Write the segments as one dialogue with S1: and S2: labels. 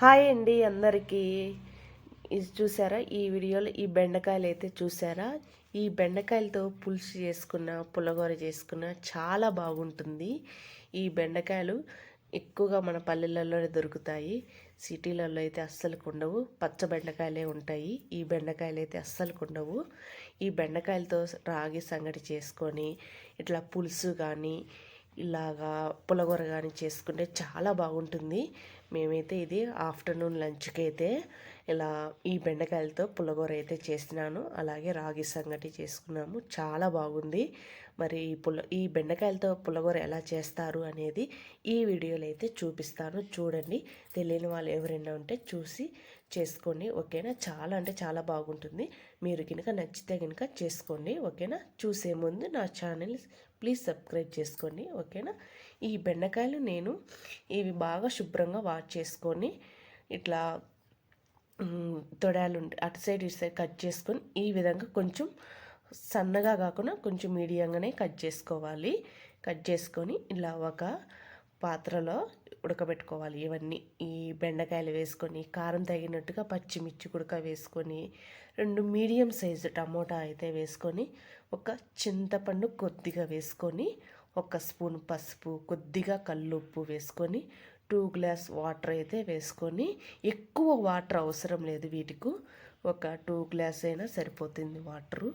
S1: Hi అండి అందరికీ. ఇది చూసారా ఈ వీడియోలో ఈ బెండకాయలు అయితే చూసారా? ఈ బెండకాయలతో పులుసు చేసుకున్న పుల్లగూర చేసుకున్న చాలా బాగుంటుంది. ఈ బెండకాయలు ఎక్కువగా మన పల్లెలలో దొరుకుతాయి. సిటీలలో అయితే అస్సలు ఉండవు. పచ్చ బెండకాయలే ఉంటాయి. ఈ బెండకాయలు అయితే అస్సలు ఉండవు. ఈ బెండకాయలతో రాగి సంగటి చేసుకొని ఇట్లా పులుసు కానీ ఇలాగా పులగూర కానీ చేసుకుంటే చాలా బాగుంటుంది. మేమైతే ఇది ఆఫ్టర్నూన్ లంచ్కి అయితే ఇలా ఈ బెండకాయలతో పులగూర అయితే చేసినాను. అలాగే రాగి సంగటి చేసుకున్నాము. చాలా బాగుంది. మరి ఈ బెండకాయలతో పులగూర ఎలా చేస్తారు అనేది ఈ వీడియోలో అయితే చూపిస్తాను. చూడండి. తెలియని వాళ్ళు ఎవరైనా ఉంటే చూసి చేసుకోండి. ఓకేనా? చాలా అంటే చాలా బాగుంటుంది. మీరు కనుక నచ్చితే కనుక చేసుకోండి. ఓకేనా? చూసే ముందు నా ఛానల్ ప్లీజ్ సబ్స్క్రైబ్ చేసుకోండి. ఓకేనా? ఈ బెండకాయలు నేను ఇవి బాగా శుభ్రంగా వాష్ చేసుకొని ఇట్లా తొడాలు అటు సైడ్ ఇటు సైడ్ కట్ చేసుకొని ఈ విధంగా కొంచెం సన్నగా కాకుండా కొంచెం మీడియంగానే కట్ చేసుకోవాలి. కట్ చేసుకొని ఇలా ఒక పాత్రలో ఉడకబెట్టుకోవాలి. ఇవన్నీ ఈ బెండకాయలు వేసుకొని కారం తగినట్టుగా పచ్చిమిర్చి కుడక వేసుకొని 2 మీడియం సైజు టమోటా అయితే వేసుకొని ఒక చింతపండు కొద్దిగా వేసుకొని 1 స్పూన్ పసుపు కొద్దిగా కల్లుప్పు వేసుకొని 2 గ్లాస్ వాటర్ అయితే వేసుకొని ఎక్కువ వాటర్ అవసరం లేదు. వీటికి ఒక 2 గ్లాస్ అయినా సరిపోతుంది వాటరు.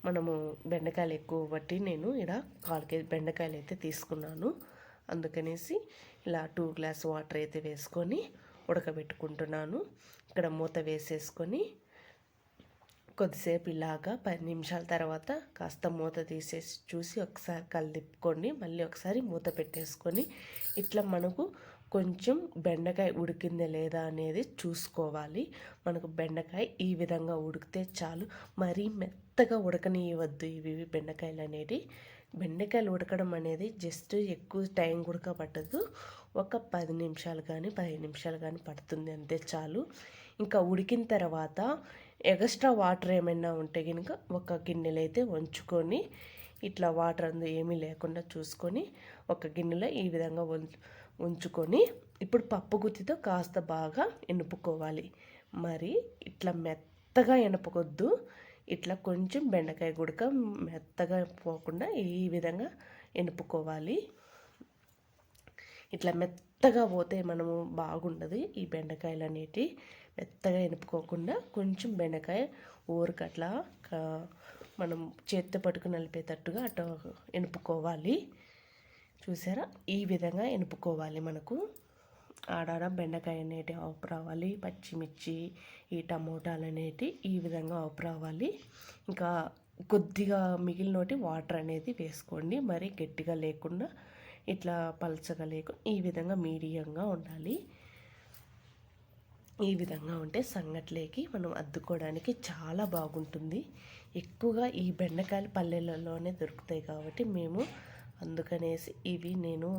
S1: మనము బెండకాయలు ఎక్కువ బట్టి నేను ఇక్కడ 1/4 కేజీ బెండకాయలు అయితే తీసుకున్నాను. అందుకనేసి ఇలా 2 గ్లాస్ వాటర్ అయితే వేసుకొని ఉడకబెట్టుకుంటున్నాను. ఇక్కడ మూత వేసేసుకొని కొద్దిసేపు ఇలాగా 10 నిమిషాల తర్వాత కాస్త మూత తీసేసి చూసి ఒకసారి కలిపుకొని మళ్ళీ ఒకసారి మూత పెట్టేసుకొని ఇట్లా మనకు కొంచెం బెండకాయ ఉడికిందే లేదా అనేది చూసుకోవాలి. మనకు బెండకాయ ఈ విధంగా ఉడికితే చాలు. మరీ మెత్తగా ఉడకనివ్వద్దు ఇవి బెండకాయలు అనేవి. బెండకాయలు ఉడకడం అనేది జస్ట్ ఎక్కువ టైం కూడా పట్టదు. ఒక 10 నిమిషాలు కానీ 15 నిమిషాలు కానీ పడుతుంది, అంతే చాలు. ఇంకా ఉడికిన తర్వాత ఎక్స్ట్రా వాటర్ ఏమైనా ఉంటే కనుక ఒక గిన్నెలో అయితే ఉంచుకొని ఇట్లా వాటర్ అందు ఏమీ లేకుండా చూసుకొని ఒక గిన్నెలో ఈ విధంగా ఉంచుకొని ఇప్పుడు పప్పు గుత్తితో కాస్త బాగా ఎనుపుకోవాలి. మరి ఇట్లా మెత్తగా ఎనపకొద్దు. ఇట్లా కొంచెం బెండకాయ గుడక మెత్తగా పోకుండా ఈ విధంగా ఎనుపుకోవాలి. ఇట్లా మెత్తగా పోతే మనము బాగుండదు. ఈ బెండకాయలు అనేటివి మెత్తగా ఎనుపుకోకుండా కొంచెం బెండకాయ ఊరికట్లా మనం చేత్తో పట్టుకుని నలిపేటట్టుగా అట్లా ఎనుపుకోవాలి. చూసారా? ఈ విధంగా ఎనుపుకోవాలి. మనకు ఆడాడ బెండకాయ అనేటివి ఆపు రావాలి. పచ్చిమిర్చి ఈ టమోటాలు అనేటివి ఈ విధంగా ఆపు రావాలి. ఇంకా కొద్దిగా మిగిలినోటి వాటర్ అనేది వేసుకోండి. మరి గట్టిగా లేకుండా ఇట్లా పలచగా లేకుండా ఈ విధంగా మీడియంగా ఉండాలి. ఈ విధంగా ఉంటే సంగట్లేకి మనం అద్దుకోవడానికి చాలా బాగుంటుంది. ఎక్కువగా ఈ బెండకాయలు పల్లెలలోనే దొరుకుతాయి కాబట్టి మేము అందుకనేసి ఇవి నేను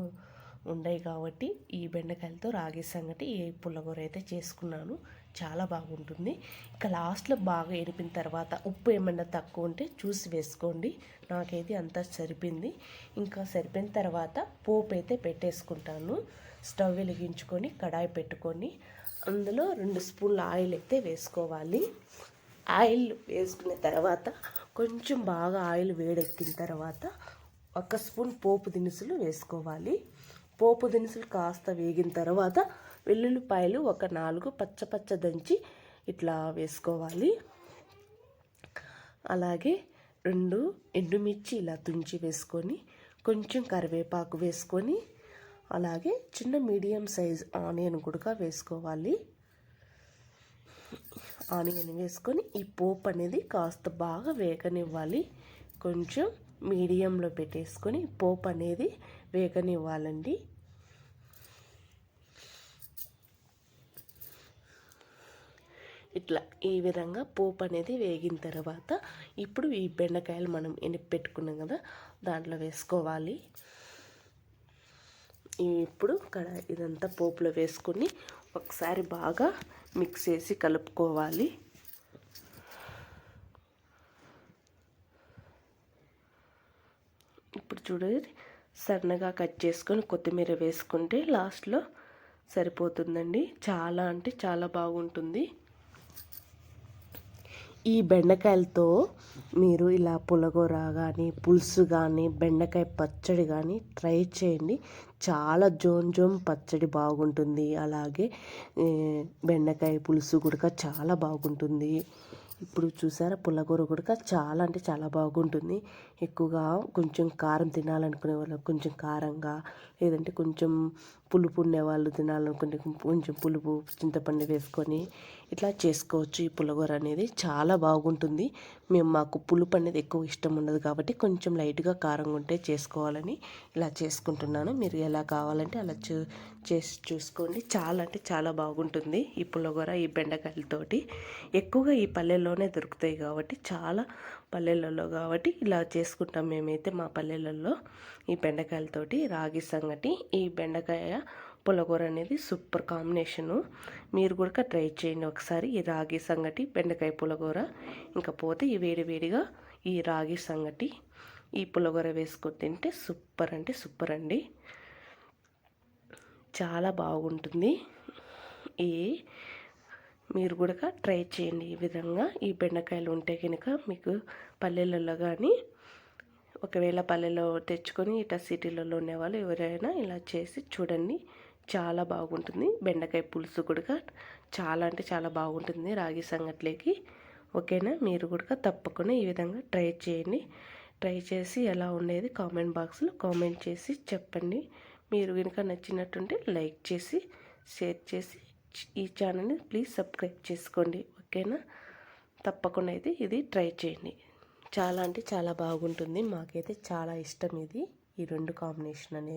S1: ఉండయి కాబట్టి ఈ బెండకాయలతో రాగి సంగటి ఈ పుల్లగూర అయితే చేసుకున్నాను. చాలా బాగుంటుంది. ఇక లాస్ట్లో బాగా ఎనిపిన తర్వాత ఉప్పు ఏమన్నా తక్కువ ఉంటే చూసి వేసుకోండి. నాకైతే అంతా సరిపోయింది. ఇంకా సరిపోయిన తర్వాత పోపు అయితే పెట్టేసుకుంటాను. స్టవ్ వెలిగించుకొని కడాయి పెట్టుకొని అందులో 2 స్పూన్ల ఆయిల్ అయితే వేసుకోవాలి. ఆయిల్ వేసుకున్న తర్వాత కొంచెం బాగా ఆయిల్ వేడెక్కిన తర్వాత 1 స్పూన్ పోపు దినుసులు వేసుకోవాలి. పోపు దినుసులు కాస్త వేగిన తర్వాత వెల్లుల్లిపాయలు ఒక 4 పచ్చ దంచి ఇట్లా వేసుకోవాలి. అలాగే 2 ఎండుమిర్చి ఇలా తుంచి వేసుకొని కొంచెం కరివేపాకు వేసుకొని అలాగే చిన్న మీడియం సైజ్ ఆనియన్ కూడా వేసుకోవాలి. ఆనియన్ వేసుకొని ఈ పోపు అనేది కాస్త బాగా వేగనివ్వాలి. కొంచెం మీడియంలో పెట్టేసుకొని పోపు అనేది వేగనివ్వాలండి. ఇట్లా ఈ విధంగా పోపు అనేది వేగిన తర్వాత ఇప్పుడు ఈ బెండకాయలు మనం ఎనిపి పెట్టుకున్నాం కదా దాంట్లో వేసుకోవాలి. ఇప్పుడు ఇదంతా పోపులో వేసుకొని ఒకసారి బాగా మిక్స్ చేసి కలుపుకోవాలి. ఇప్పుడు చూడండి, సన్నగా కట్ చేసుకొని కొత్తిమీర వేసుకుంటే లాస్ట్లో సరిపోతుందండి. చాలా అంటే చాలా బాగుంటుంది. ఈ బెండకాయలతో మీరు ఇలా పులగూర కానీ, పులుసు కానీ, బెండకాయ పచ్చడి కానీ ట్రై చేయండి. చాలా జోం పచ్చడి బాగుంటుంది. అలాగే బెండకాయ పులుసు కూడా చాలా బాగుంటుంది. ఇప్పుడు చూసారా, పుల్లగూర కూడా చాలా అంటే చాలా బాగుంటుంది. ఎక్కువగా కొంచెం కారం తినాలనుకునే వాళ్ళు కొంచెం కారంగా, లేదంటే కొంచెం పులుపు ఉండేవాళ్ళు తినాలనుకుంటే కొంచెం పులుపు చింతపండు వేసుకొని ఇట్లా చేసుకోవచ్చు. ఈ పులిహోర అనేది చాలా బాగుంటుంది. మాకు పులుపు అనేది ఎక్కువ ఇష్టం ఉండదు కాబట్టి కొంచెం లైట్గా కారంగా ఉంటే చేసుకోవాలని ఇలా చేసుకుంటున్నాను. మీరు ఎలా కావాలంటే అలా చేసి చూసుకోండి. చాలా అంటే చాలా బాగుంటుంది ఈ పులిహోర ఈ బెండకాయలతోటి. ఎక్కువగా ఈ పల్లెల్లోనే దొరుకుతాయి కాబట్టి, చాలా పల్లెలలో కాబట్టి ఇలా చేసుకుంటాం మేమైతే మా పల్లెలలో. ఈ బెండకాయలతోటి రాగి సంగటి, ఈ బెండకాయ పులిహోర అనేది సూపర్ కాంబినేషను. మీరు కూడా ట్రై చేయండి ఒకసారి ఈ రాగి సంగటి బెండకాయ పులిహోర. ఇంకా పోతే ఈ వేడివేడిగా ఈ రాగి సంగటి ఈ పులిహోర వేసుకొని తింటే సూపర్ అంటే సూపర్ అండి. చాలా బాగుంటుంది. ఈ మీరు కూడా ట్రై చేయండి ఈ విధంగా. ఈ బెండకాయలు ఉంటే కనుక మీకు పల్లెలలో కానీ, ఒకవేళ పల్లెలో తెచ్చుకొని ఇట్లా సిటీలలో ఉండేవాళ్ళు ఎవరైనా ఇలా చేసి చూడండి. చాలా బాగుంటుంది. బెండకాయ పులుసు కూడా చాలా అంటే చాలా బాగుంటుంది రాగి సంగట్లోకి. ఓకేనా, మీరు కూడా తప్పకుండా ఈ విధంగా ట్రై చేయండి. ట్రై చేసి ఎలా ఉండేది కామెంట్ బాక్స్లో కామెంట్ చేసి చెప్పండి. మీరు కనుక నచ్చినట్టుంటే లైక్ చేసి షేర్ చేసి ఈ ఛానల్ని ప్లీజ్ సబ్స్క్రైబ్ చేసుకోండి. ఓకేనా, తప్పకుండా అయితే ఇది ట్రై చేయండి. చాలా అంటే చాలా బాగుంటుంది. మాకైతే చాలా ఇష్టం ఇది, ఈ రెండు కాంబినేషన్ అనేది.